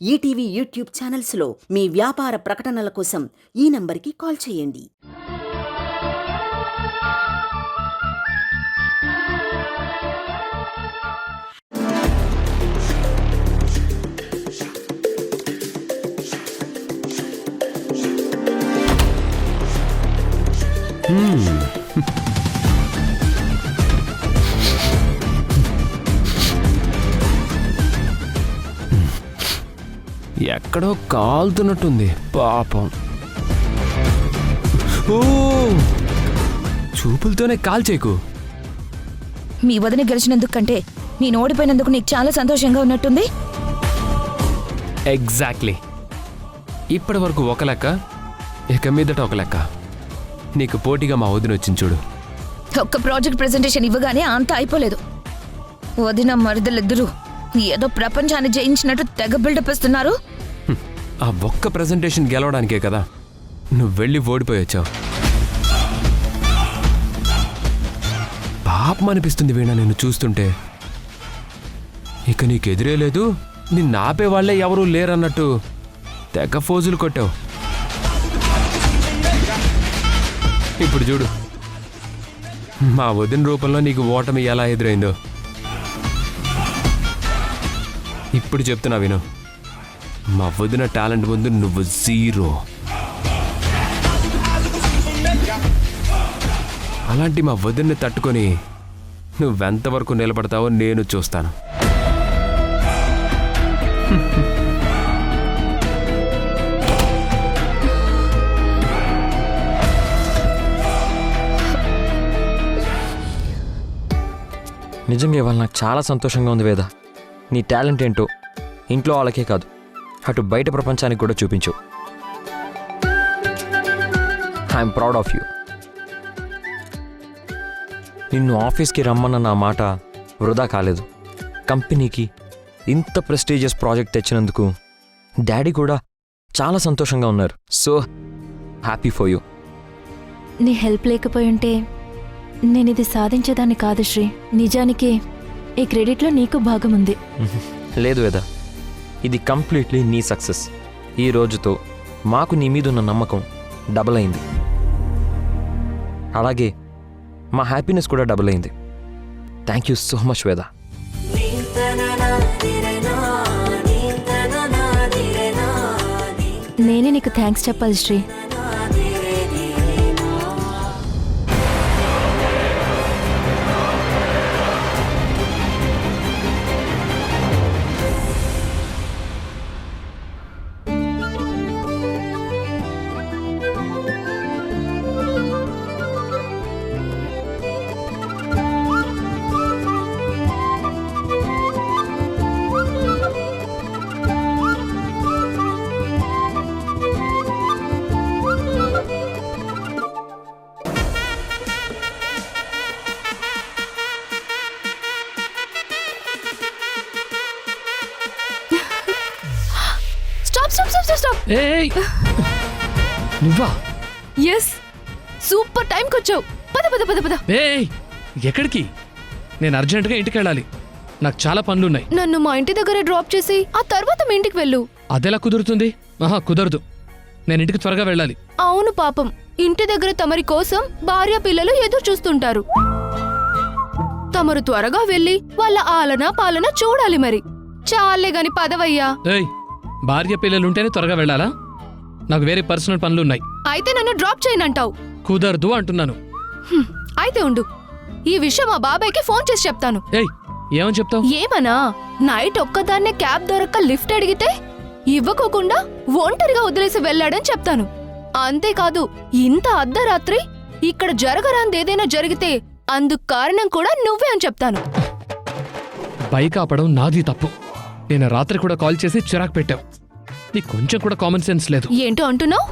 ETV YouTube ఛానల్స్లో మీ వ్యాపార ప్రకటనల కోసం ఈ నంబర్కి కాల్ చేయండి. ఎక్కడో కాలుతున్నట్టుంది పాపం. ఓ చూపులతోనే కాల్ చేయకు. మీ వదిన గెలిచినందుకంటే నేను ఓడిపోయినందుకు నీకు చాలా సంతోషంగా ఉన్నట్టుంది. ఎగ్జాక్ట్లీ. ఇప్పటి వరకు ఒక లెక్క, ఇక మీదట ఒక లెక్క. నీకు పోటీగా మా వదిన వచ్చింది చూడు. ఒక్క ప్రాజెక్ట్ ప్రెజెంటేషన్ ఇవ్వగానే అంతా అయిపోలేదు. వదిన మరదలిద్దరూ ఏదో ప్రపంచాన్ని జయించినట్టు తెగ బిల్డప్ ఇస్తున్నారు. ఆ ఒక్క ప్రెజెంటేషన్ గెలవడానికే కదా నువ్వు వెళ్ళి ఓడిపోయొచ్చావు. పాపం అనిపిస్తుంది వీణా నిన్ను చూస్తుంటే. ఇక నీకు ఎదురే లేదు, నిన్ను ఆపేవాళ్లే ఎవరూ లేరన్నట్టు తెగ ఫోజులు కొట్టావు. ఇప్పుడు చూడు మా వదిన రూపంలో నీకు ఓటమి ఎలా ఎదురైందో. ఇప్పుడు చెప్తున్నా విను, మా వదిన టాలెంట్ ముందు నువ్వు జీరో. అలాంటి మా వదిన్ని తట్టుకొని నువ్వెంతవరకు నిలబడతావో నేను చూస్తాను. నిజంగా ఇవాళ నాకు చాలా సంతోషంగా ఉంది వేద. నీ టాలెంట్ ఏంటో ఇంట్లో వాళ్ళకే కాదు, అటు బయట ప్రపంచానికి కూడా చూపించు. I'm proud of you. నిన్ను ఆఫీస్కి రమ్మన్న నా మాట వృధా కాలేదు. కంపెనీకి ఇంత ప్రెస్టీజియస్ ప్రాజెక్ట్ తెచ్చినందుకు డాడీ కూడా చాలా సంతోషంగా ఉన్నారు. So happy for you. నీ హెల్ప్ లేకపోయి ఉంటే నేను ఇది సాధించేదాన్ని కాదు శ్రీ. నిజానికి ఈ క్రెడిట్లో నీకు భాగం ఉంది. లేదు వేద, ఇది కంప్లీట్లీ నీ సక్సెస్. ఈ రోజుతో మాకు నీ మీద ఉన్న నమ్మకం డబుల్ అయింది. అలాగే మా హ్యాపీనెస్ కూడా డబుల్ అయింది. థ్యాంక్ యూ సో మచ్ వేద. నేనే నీకు థ్యాంక్స్ చెప్పాలి శ్రీ. ఏయ్ నువ్వా? ఎస్, సూపర్ టైంకి వచ్చావు. పద పద పద పద. ఏయ్ ఎక్కడికి? నేను అర్జెంటుగా ఇంటికి వెళ్ళాలి, నాకు చాలా పనులున్నాయి. నన్ను మా ఇంటి దగ్గర డ్రాప్ చేసి ఆ తర్వాత మీ ఇంటికి వెళ్ళు. అదెలా కుదురుతుంది? ఆహా కుదరదు, నేను ఇంటికి త్వరగా వెళ్ళాలి. అవును పాపం, ఇంటి దగ్గర తమరి కోసం భార్య పిల్లలు ఎదురు చూస్తుంటారు. తమరు త్వరగా వెళ్ళి వాళ్ళ ఆలన పాలన చూడాలి. మరి చాలే గాని పదవయ్యా. ఏయ్ భార్య పిల్లలుంటేనే త్వరగా వెళ్ళాలా? నాకు వేరే పర్సనల్ పనులున్నాయి. అయితే నన్ను డ్రాప్ చేయనంటావు? కుదరదు అంటున్నాను. అయితే ఉండు, ఈ విషయం మా బాబాయ్కి ఫోన్ చేసి చెప్తాను. ఏయ్ ఏమని చెప్తావు? ఏమనా, నైట్ ఒక్కదాన్నే క్యాబ్ దొరక్క లిఫ్ట్ అడిగితే ఇవ్వకోకుండా ఒంటరిగా వదిలేసి వెళ్ళాడని చెప్తాను. అంతేకాదు, ఇంత అర్ధరాత్రి ఇక్కడ జరగరాందేదైనా జరిగితే అందుకు కారణం కూడా నువ్వే అని చెప్తాను. బైక్ ఆపడం నాది తప్పు. నేను రాత్రి కూడా కాల్ చేసి చిరాకు పెట్టావు. నీకు కొంచెం కూడా కామన్ సెన్స్ లేదు. ఏంటో అంటున్నావు?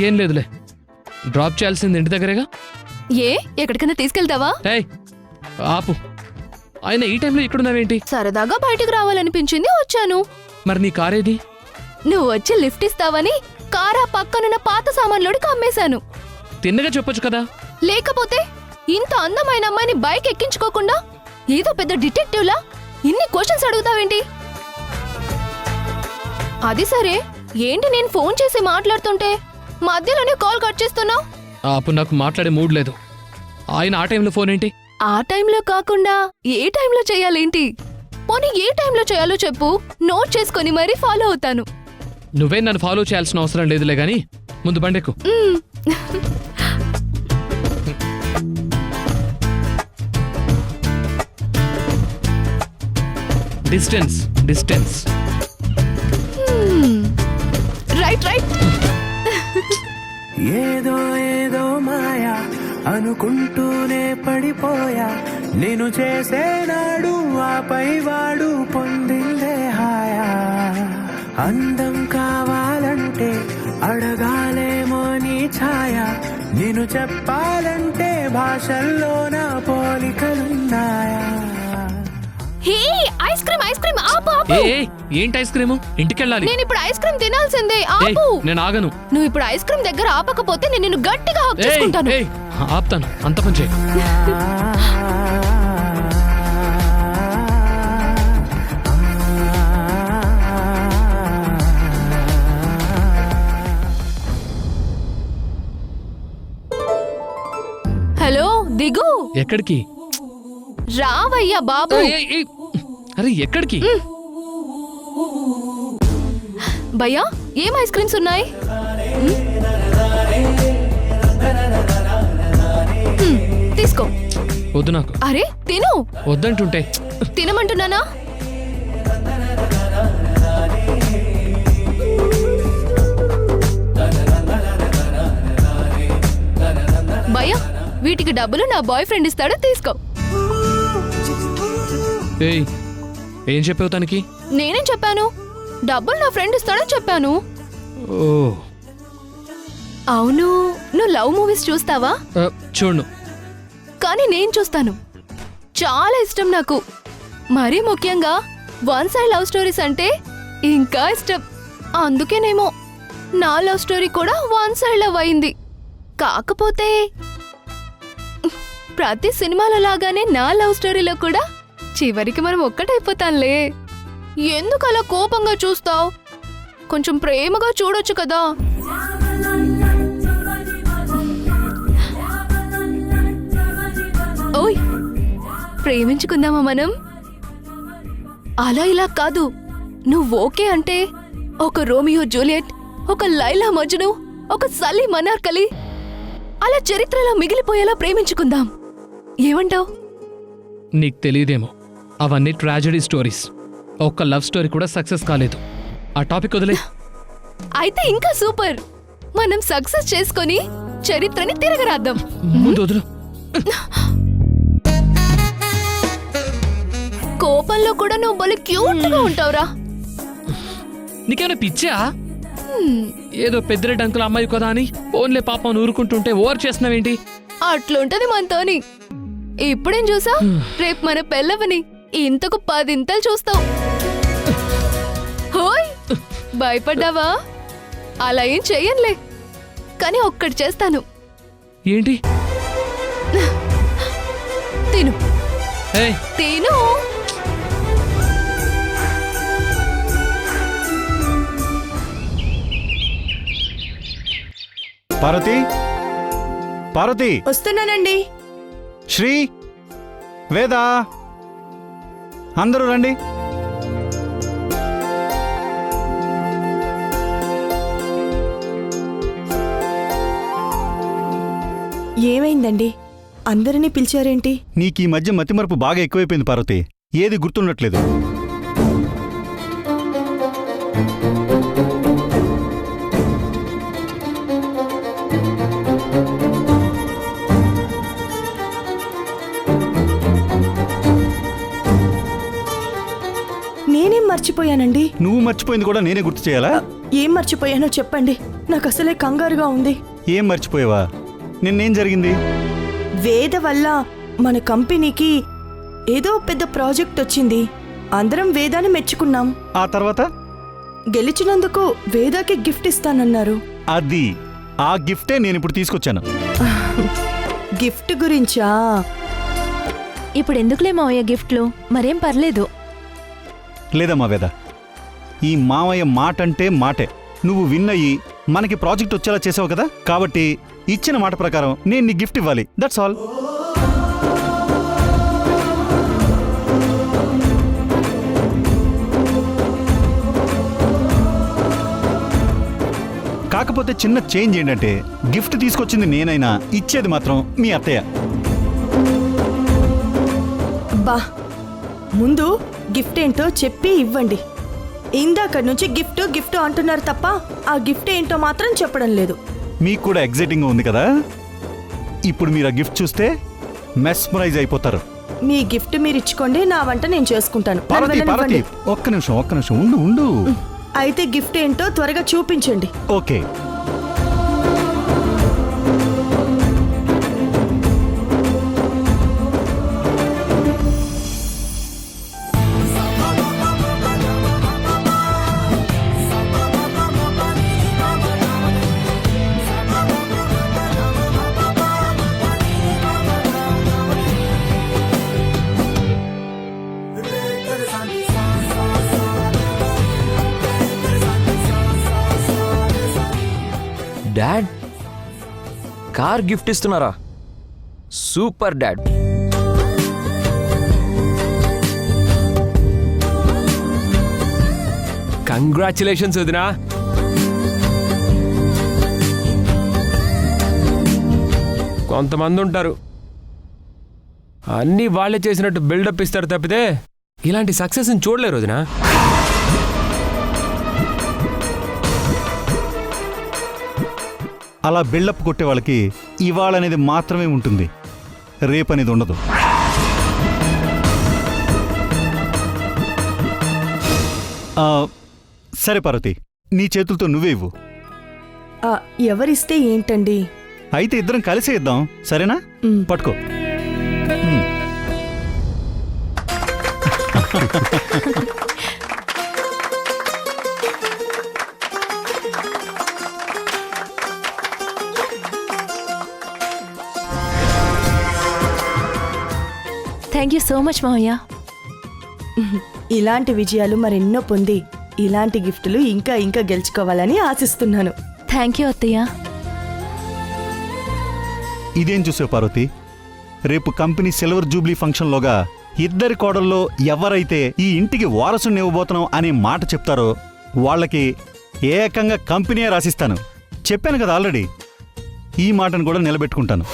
ఏం లేదులే, డ్రాప్ చేయాల్సింది ఇంటి దగ్గరేగా. ఏ ఎక్కడికైనా తీసుకెళ్తావా? ఏయ్ ఆపు, ఆయన ఈ టైంలో ఇక్కడున్నావేంటి? సరదాగా బయటికి రావాలనిపించింది, వచ్చాను. మరి నీ కారేది? నువ్వు వచ్చి లిఫ్ట్ ఇస్తావని కారా పక్కనున్న పాత సామాన్లోడికి అమ్మేశాను. తిన్నగా చెప్పొచ్చు కదా. లేకపోతే ఇంత అందమైన అమ్మాయిని బైక్ ఎక్కించుకోకుండా ఏదో పెద్ద డిటెక్టివ్లా ఇన్ని క్వశ్చన్స్ అడుగుతావేంటి? అది సరే, ఏంటి నేను ఫోన్ చేసి మాట్లాడుతుంటే మధ్యలోనే కాల్ కట్ చేస్తున్నావు? అప్పుడు నాకు మాట్లాడే మూడ్ లేదు. ఆయన ఆ టైంలో ఫోన్ ఏంటి? ఆ టైంలో కాకుండా ఏ టైంలో చేయాలేంటి? పోనీ ఏ టైంలో చేయాలో చెప్పు, నోట్ చేసుకొని మరీ ఫాలో అవుతాను. నువ్వే నన్ను ఫాలో చేయాల్సిన అవసరం లేదులే గాని ముందు బండెక్కు. Distance distance. Right right. ఏదో ఏదో మాయా అనుకుంటూనే పడిపోయా, నేను చేసేనాడు ఆపై వాడు పొందిందే హాయా. అందం కావాలంటే అడగాలేమో నీ ఛాయ, నేను చెప్పాలంటే భాషల్లో నా పోలికలున్నాయా. హే, ఐస్ క్రీమ్ ఐస్ క్రీమ్ ఆపు ఆపు. ఏంటి ఐస్ క్రీము? ఇంటికెళ్ళాలి. నేను ఇప్పుడు ఐస్ క్రీమ్ తినాల్సిందే, ఏయ్, ఆపు. నేను ఆగను. నువ్వు ఇప్పుడు ఐస్ క్రీమ్ దగ్గర ఆపకపోతే నేను నిన్ను గట్టిగా హక్ చేసుకుంటాను. ఏయ్, ఆపుతాను, అంత పని చేయి. హలో, దిగు. ఎక్కడికి? రావయ్యా బాబు. ఏయ్, ఏయ్, అరే ఎక్కడికి? భయ్యా, ఏం ఐస్ క్రీమ్స్ ఉన్నాయి? తీసుకో. వద్దు నాకు. అరే తిను. వద్దంటుంటే. తినమంటున్నానా? భయ్యా, వీటికి డబ్బులు నా బాయ్ ఫ్రెండ్ ఇస్తాడు, తీసుకో. ఏయ్, ఏం చెప్పావు తనకి? నేనేం చెప్పాను? డబ్బులు నా ఫ్రెండ్ ఇస్తాడని చెప్పాను. ఓ, అవును, నువ్వు లవ్ మూవీస్ చూస్తావా? చూడు. కానీ నేను చూస్తాను, చాలా ఇష్టం నాకు. మరీ ముఖ్యంగా వన్ సైడ్ లవ్ స్టోరీస్ అంటే ఇంకా ఇష్టం. అందుకేనేమో నా లవ్ స్టోరీ కూడా వన్ సైడ్ లవ్ అయింది. కాకపోతే ప్రతి సినిమాలో లాగానే నా లవ్ స్టోరీలో కూడా చివరికి మనం ఒక్కటైపోతాంలే. ఎందుకు అలా కోపంగా చూస్తావు? కొంచెం ప్రేమగా చూడొచ్చు కదా. ఓయ్, ప్రేమించుకుందామా మనం? అలా ఇలా కాదు. నువ్వు ఓకే అంటే ఒక రోమియో జూలియట్, ఒక లైలా మజ్ను, ఒక సలీ మనార్కలి అలా చరిత్రలో మిగిలిపోయేలా ప్రేమించుకుందాం. ఏమంటావ్? నీకు తెలియదేమో, అవన్నీ ట్రాజెడీ స్టోరీస్. ఒక్క లవ్ స్టోరీ కూడా సక్సెస్ కాలేదు. ఆ టాపిక్ వదిలే. అయితే ఇంకా సూపర్. మనం సక్సెస్ చేసుకొని చరిత్రని తిరగరాద్దాం. ముందు వదులు. కోపంలో కూడా నువ్వు భలే క్యూట్ గా ఉంటావురా. నీకేమైనా పిచ్చా? ఏదో పెద్దిరెడ్డి అంకుల్ అమ్మాయి కదా అని ఫోన్లే పాపం ఊరుకుంటుంటే ఓవర్ చేస్తున్నావేంటి? అట్లుంటది మనతోని. ఇప్పుడేం చూసా, రేపు మన పెళ్ళవని ఇంతకు 10 ఇంతలు చూస్తావు. హోయ్, భయపడ్డావా? అలా ఏం చెయ్యనులే, కానీ ఒక్కటి చేస్తాను. ఏంటి? తిను ఏయ్, తిను. పార్వతి, పార్వతి, వస్తున్నానండి. శ్రీ, వేద, అందరూ రండి. ఏమైందండి? అందరినీ పిలిచారేంటి? నీకు ఈ మధ్య మతిమరుపు బాగా ఎక్కువైపోయింది పార్వతి. ఏది గుర్తుండట్లేదు. నేనేం మర్చిపోయానండి? నువ్వు మర్చిపోయింది కూడా నేనే గుర్తు చేయాలా? ఏం మర్చిపోయానో చెప్పండి, నాకు అసలే కంగారుగా ఉంది. ఏం మర్చిపోయావా? నిన్నేం జరిగింది? వేద వల్ల మన కంపెనీకి ఏదో పెద్ద ప్రాజెక్ట్ వచ్చింది. అందరం వేదాన్ని మెచ్చుకున్నాం. ఆ తర్వాత గెలిచినందుకు వేదాకి గిఫ్ట్ ఇస్తానన్నారు. అది ఆ గిఫ్టే నేను ఇప్పుడు తీసుకొచ్చాను. గిఫ్ట్ గురించా? ఇప్పుడు ఎందుకులే మావయ్య గిఫ్ట్లు, మరేం పర్లేదు. లేదమ్మా వేద, ఈ మామయ్య మాట అంటే మాటే. నువ్వు విన్ అయ్యి మనకి ప్రాజెక్ట్ వచ్చేలా చేసావు కదా, కాబట్టి ఇచ్చిన మాట ప్రకారం నేను నీ గిఫ్ట్ ఇవ్వాలి. That's all. కాకపోతే చిన్న చేంజ్ ఏంటంటే గిఫ్ట్ తీసుకొచ్చింది నేనైనా ఇచ్చేది మాత్రం మీ అత్తయ్య. బా ముందు గిఫ్ట్ ఏంటో చెప్పి ఇవ్వండి. ఇందాక నుంచి గిఫ్ట్ గిఫ్ట్ అంటున్నారు తప్ప ఆ గిఫ్ట్ ఏంటో మాత్రం చెప్పడం లేదు. మీకు కూడా ఎగ్జైటింగ్గా ఉంది కదా. ఇప్పుడు మీరు ఆ గిఫ్ట్ చూస్తే మెస్మరైజ్ అయిపోతారు. మీ గిఫ్ట్ మీరు ఇచ్చుకోండి, నా వంట నేను చేసుకుంటాను. నన్ను పార్వతి వెళ్ళనివ్వండి. ఒక్క నిమిషం ఉండు. అయితే గిఫ్ట్ ఏంటో త్వరగా చూపించండి. ఓకే. డాడ్, కార్ గిఫ్ట్ ఇస్తున్నారా? Super dad. కంగ్రాచులేషన్స్ వదినా. కొంతమంది ఉంటారు అన్నీ వాళ్ళే చేసినట్టు బిల్డప్ ఇస్తారు తప్పితే ఇలాంటి సక్సెస్ని చూడలేరు వదినా. అలా బిల్డప్ కొట్టే వాళ్ళకి ఇవాళ అనేది మాత్రమే ఉంటుంది, రేపు అనేది ఉండదు. సరే పార్వతి, నీ చేతులతో నువ్వే ఇవ్వు. ఎవరిస్తే ఏంటండి? అయితే ఇద్దరం కలిసే ఇద్దాం, సరేనా? పట్టుకో. థ్యాంక్ యూ సో మచ్ మావయ్య. ఇలాంటి విజయాలు మరెన్నో పొంది ఇలాంటి గిఫ్టులు ఇంకా ఇంకా గెలుచుకోవాలని ఆశిస్తున్నాను. థ్యాంక్ యూ అత్తయ్య. ఇదేం చూసావు పార్వతి, రేపు కంపెనీ సిల్వర్ జూబ్లీ ఫంక్షన్లోగా ఇద్దరి కోడల్లో ఎవరైతే ఈ ఇంటికి వారసుని ఇవ్వబోతున్నాం అనే మాట చెప్తారో వాళ్ళకి ఏకంగా కంపెనీయే రాసిస్తాను. చెప్పాను కదా ఆల్రెడీ, ఈ మాటను కూడా నిలబెట్టుకుంటాను.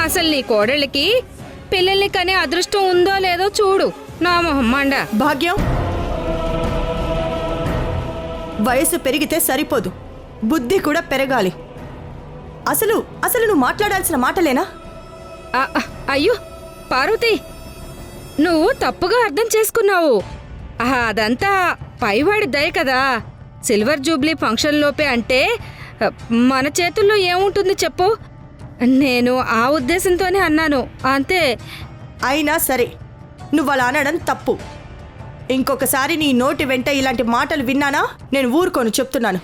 అసలు నీ కోడళ్ళకి పిల్లల్ని కనే అదృష్టం ఉందో లేదో చూడు. నా మొహమ్మండ. భాగ్యం, వయసు పెరిగితే సరిపోదు, బుద్ధి కూడా పెరగాలి. అసలు అసలు నువ్వు మాట్లాడాల్సిన మాటలేనా? అయ్యో పార్వతి, నువ్వు తప్పుగా అర్థం చేసుకున్నావు. అదంతా పైవాడి దయ కదా. సిల్వర్ జూబ్లీ ఫంక్షన్ లోపే అంటే మన చేతుల్లో ఏముంటుంది చెప్పు. నేను ఆ ఉద్దేశంతోనే అన్నాను అంతే. అయినా సరే, నువ్వు అలా అనడం తప్పు. ఇంకొకసారి నీ నోటి వెంట ఇలాంటి మాటలు విన్నానా నేను ఊరుకోను, చెప్తున్నాను.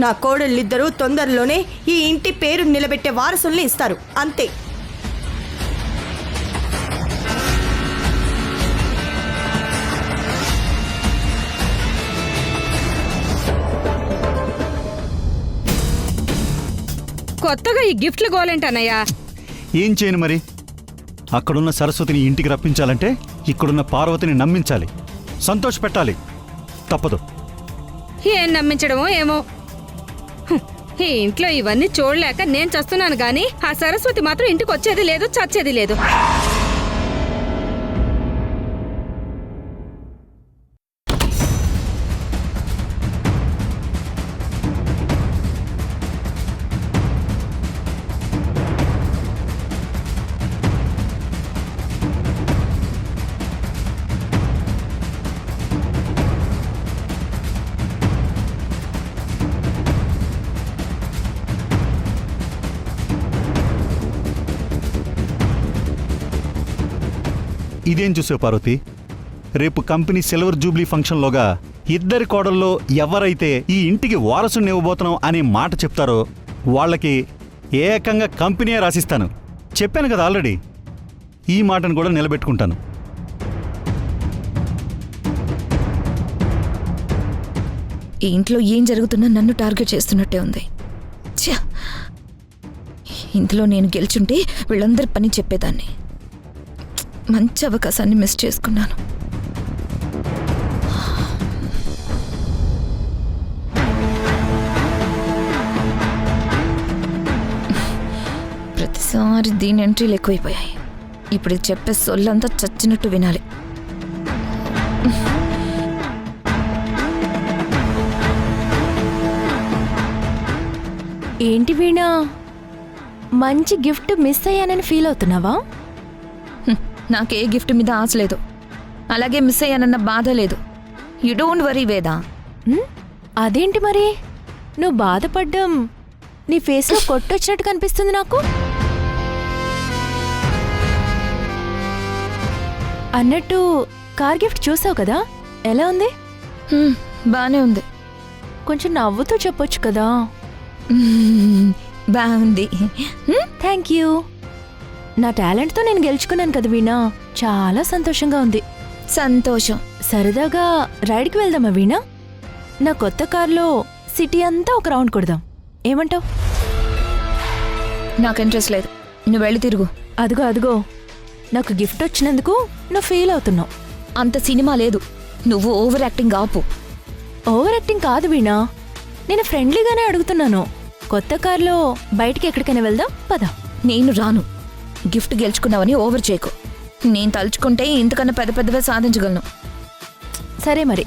నా కోడళ్ళిద్దరూ తొందరలోనే ఈ ఇంటి పేరు నిలబెట్టే వారసుల్ని ఇస్తారు, అంతే. కొత్తగా ఈ గిఫ్ట్లు గోలేంటన్నయ్యా? ఏం చేయను మరి, అక్కడున్న సరస్వతిని ఇంటికి రప్పించాలంటే ఇక్కడున్న పార్వతిని నమ్మించాలి, సంతోష పెట్టాలి. తప్పదు. ఏం నమ్మించడమో ఏమో. ఈ ఇంట్లో ఇవన్నీ చూడలేక నేను చస్తున్నాను గాని ఆ సరస్వతి మాత్రం ఇంటికి వచ్చేది లేదు, చచ్చేది లేదు. ఇదేం చూసావు పార్వతి, రేపు కంపెనీ సిల్వర్ జూబ్లీ ఫంక్షన్లోగా ఇద్దరి కోడల్లో ఎవరైతే ఈ ఇంటికి వారసుని ఇవ్వబోతున్నాం అనే మాట చెప్తారో వాళ్ళకి ఏకంగా కంపెనీయే రాసిస్తాను. చెప్పాను కదా ఆల్రెడీ. ఈ మాటను కూడా నిలబెట్టుకుంటాను. ఈ ఇంట్లో ఏం జరుగుతున్నా నన్ను టార్గెట్ చేస్తున్నట్టే ఉంది. ఛ! ఇందులో నేను గెలుచుంటే వీళ్ళందరి పని చెప్పేదాన్ని. మంచి అవకాశాన్ని మిస్ చేసుకున్నాను. ప్రతిసారి దీని ఎంట్రీలు ఎక్కువైపోయాయి. ఇప్పుడు ఇది చెప్పే సొల్లంతా చచ్చినట్టు వినాలి. ఏంటి వీణా, మంచి గిఫ్ట్ మిస్ అయ్యానని ఫీల్ అవుతున్నావా? నాకే గిఫ్ట్ మీద ఆశ లేదు, అలాగే మిస్ అయ్యానన్న బాధ లేదు. యు డోంట్ వరీ వేదా. అదేంటి మరి, నువ్వు బాధపడ్డం నీ ఫేస్లో కొట్టొచ్చినట్టు కనిపిస్తుంది నాకు. అన్నట్టు కార్ గిఫ్ట్ చూసావు కదా, ఎలా ఉంది? బానే ఉంది. కొంచెం నవ్వుతూ చెప్పొచ్చు కదా. బాగుంది. Thank you. నా టాలెంట్తో నేను గెలుచుకున్నాను కదా వీణా, చాలా సంతోషంగా ఉంది. సంతోషం. సరదాగా రైడ్కి వెళ్దామా వీణా? నా కొత్త కార్లో సిటీ అంతా ఒక రౌండ్ కొడదాం, ఏమంటావ్? నాకు ఇంట్రెస్ట్ లేదు, నువ్వు వెళ్ళి తిరుగు. అదిగో అదిగో, నాకు గిఫ్ట్ వచ్చినందుకు నువ్వు ఫీల్ అవుతున్నావు. అంత సినిమా లేదు, నువ్వు ఓవర్ యాక్టింగ్ ఆపు. ఓవర్ యాక్టింగ్ కాదు వీణా, నేను ఫ్రెండ్లీగానే అడుగుతున్నాను. కొత్త కార్లో బయటికి ఎక్కడికైనా వెళ్దాం పద. నేను రాను. గిఫ్ట్ గెలుచుకున్నావని ఓవర్ చేయకు. నేను తలుచుకుంటే ఇంతకన్నా పెద్ద పెద్దవే సాధించగలను. సరే మరి,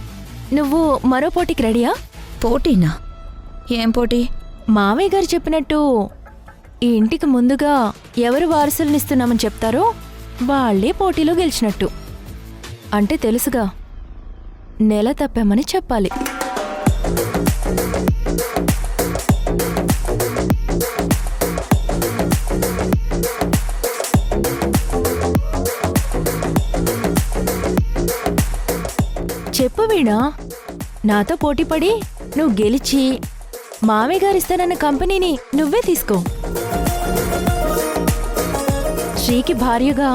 నువ్వు మరో పోటీకి రెడీయా? పోటీనా? ఏం పోటీ? మామయ్య గారు చెప్పినట్టు ఈ ఇంటికి ముందుగా ఎవరు వారసులనిస్తున్నామని చెప్తారో వాళ్ళే పోటీలో గెలిచినట్టు. అంటే తెలుసుగా, నెల తప్పామని చెప్పాలి. చెప్పు వీణా, నాతో పోటీపడి నువ్వు గెలిచి మామయ్య గారిస్తానన్న కంపెనీని నువ్వే తీసుకో. శ్రీకి భార్యగా,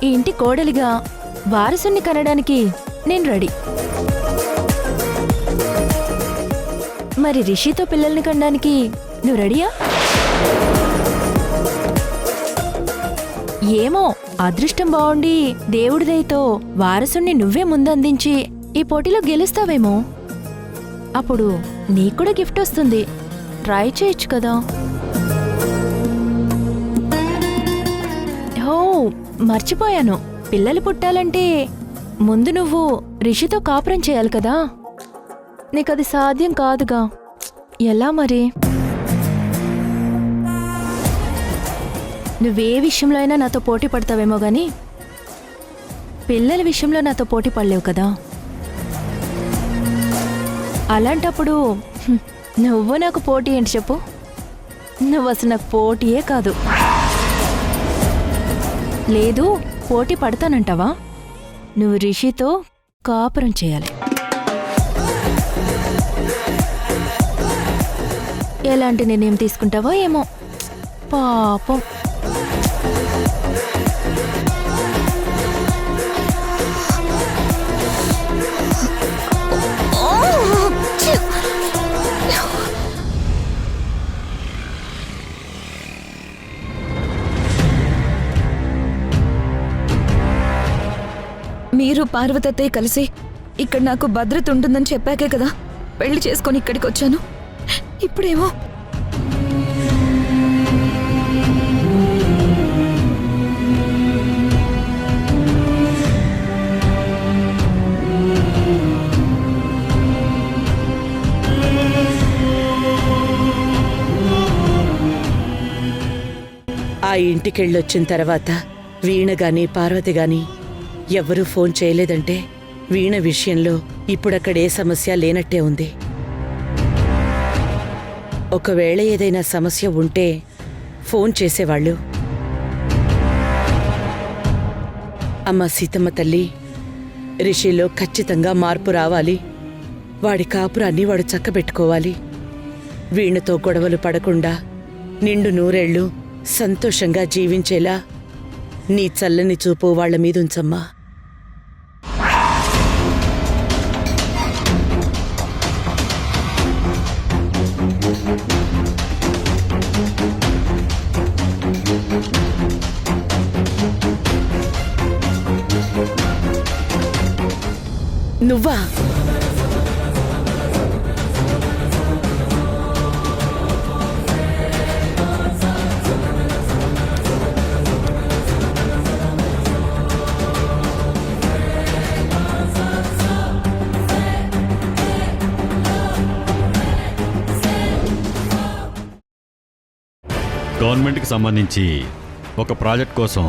ఈ ఇంటి కోడలిగా వారసుని కనడానికి నేను రెడీ. మరి రిషితో పిల్లల్ని కనడానికి నువ్వు రెడీయా? ఏమో, అదృష్టం బాగుండి దేవుడి దయతో వారసుని నువ్వే ముందందించి ఈ పోటీలో గెలుస్తావేమో. అప్పుడు నీకు కూడా గిఫ్ట్ వస్తుంది, ట్రై చేయొచ్చు కదా. ఓ మర్చిపోయాను, పిల్లలు పుట్టాలంటే ముందు నువ్వు రిషితో కాపురం చేయాలి కదా. నీకది సాధ్యం కాదుగా. ఎలా మరి? నువ్వే విషయంలో అయినా నాతో పోటీ పడతావేమో గాని పిల్లల విషయంలో నాతో పోటీ పడలేవు కదా. అలాంటప్పుడు నువ్వు నాకు పోటీ ఏంటి చెప్పు? నువ్వు అసలు నాకు పోటీయే కాదు. లేదు, పోటీ పడతానంటావా? నువ్వు రిషితో కాపురం చేయాలి. ఎలాంటి నిర్ణయం తీసుకుంటావో ఏమో, పాపం. మీరు పార్వతత్తయ్య కలిసి ఇక్కడ నాకు భద్రత ఉంటుందని చెప్పాకే కదా పెళ్లి చేసుకొని ఇక్కడికి వచ్చాను. ఇప్పుడేమో ఆ ఇంటికెళ్ళొచ్చిన తర్వాత వీణ గాని పార్వతి గాని ఎవ్వరూ ఫోన్ చేయలేదంటే వీణ విషయంలో ఇప్పుడక్కడే సమస్య లేనట్టే ఉంది. ఒకవేళ ఏదైనా సమస్య ఉంటే ఫోన్ చేసేవాళ్ళు. అమ్మ సీతమ్మ తల్లి, రిషిలో ఖచ్చితంగా మార్పు రావాలి. వాడి కాపురాన్ని వాడు చక్కబెట్టుకోవాలి. వీణతో గొడవలు పడకుండా నిండు నూరేళ్లు సంతోషంగా జీవించేలా నీ చల్లని చూపు వాళ్ల మీదుంచమ్మా. నువ్వా? గవర్నమెంట్కి సంబంధించి ఒక ప్రాజెక్ట్ కోసం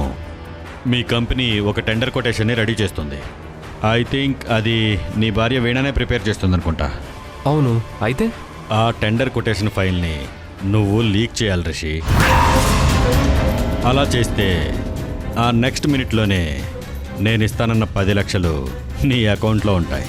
మీ కంపెనీ ఒక టెండర్ కొటేషన్ని రెడీ చేస్తుంది. ఐ థింక్ అది నీ భార్య వీణనే ప్రిపేర్ చేస్తుంది అనుకుంటా. అవును, అయితే ఆ టెండర్ కొటేషన్ ఫైల్ని నువ్వు లీక్ చేయాలి రిషి. అలా చేస్తే ఆ నెక్స్ట్ మినిట్లోనే నేను ఇస్తానన్న 10 లక్షలు నీ అకౌంట్లో ఉంటాయి.